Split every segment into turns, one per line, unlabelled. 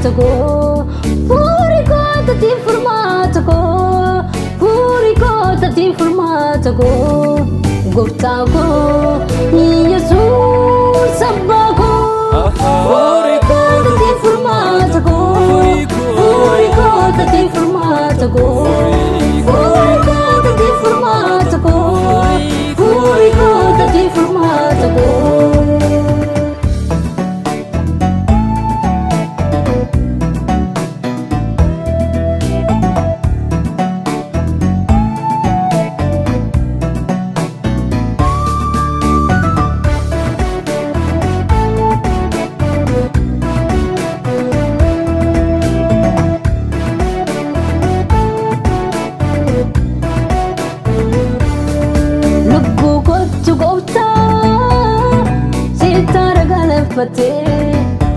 Furmaata Koo, furii kootaati Furmaata Koo, furii kootaati Furmaata Koo, Gooftaa koo Yesuus Abbaa koo, furii kootaati Furmaata Koo, furii kootaati Furmaata Koo, furii kootaati Furmaata Koo, furii kootaati Furmaata Koo.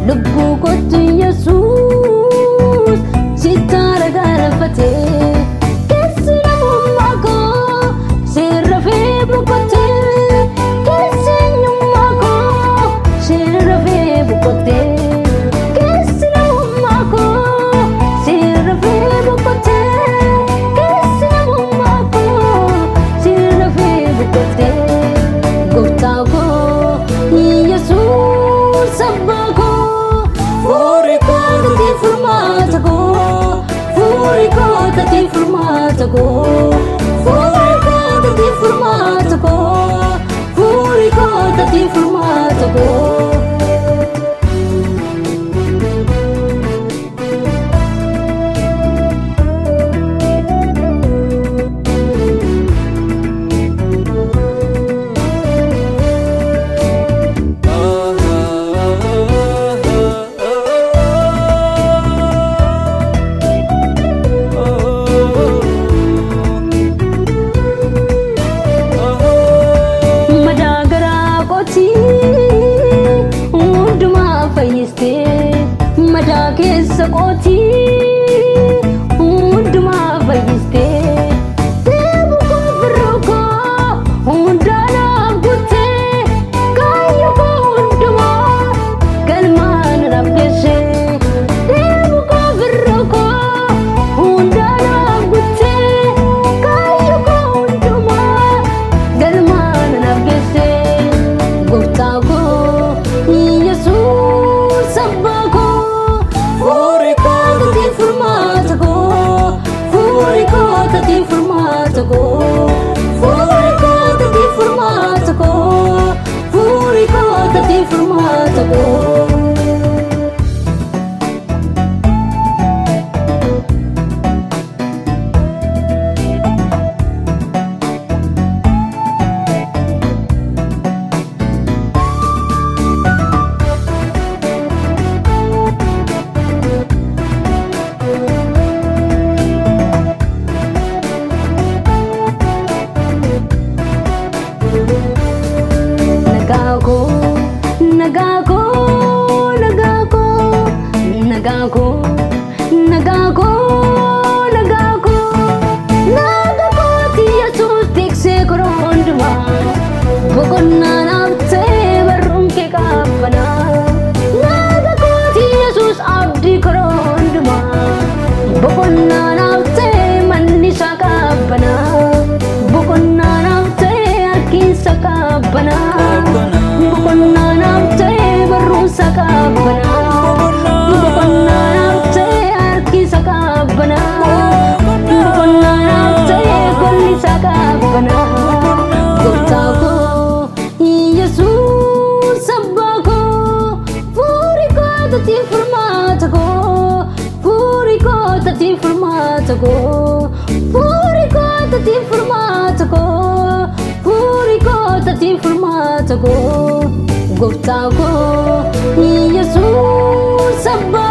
Lubbuu kootu Yesuus sitara galfatee keessi namummaa koo seerra fee boqotee keessi eenyummaa koo seerra fee boqotee keessi namummaa koo seerra fee boqotee keessi namummaa koo seerra fee boqotee Gooftaa koo Yesuus Abbaa koo, furii kootaati Furmaata Koo, furii kootaati Furmaata Koo, furii kootaati Furmaata Koo, furii kootaati Furmaata Koo. Madaa keessa kootii hundumaa fayyistee deemu koo firoo koo hundaanaaf guuttee kaayyoo koo hundumaa galmaan naaf geessee deemu koo firoo koo hundaanaaf guuttee kaayyoo koo hundumaa galmaan naaf geessee Gooftaa koo Yesuus Abbaa koo, furii kootaati Furmaata Koo, furii kootaati Furmaata Koo, furii kootaati Furmaata Koo, furii kootaati Furmaata Koo. Gooftaa koo Yesuus Abbaa koo, furii kootaati Furmaata Koo, furii kootaati Furmaata Koo, furii kootaati Furmaata Koo, furii kootaati Furmaata Koo, Gooftaa koo Yesuus Abbaa.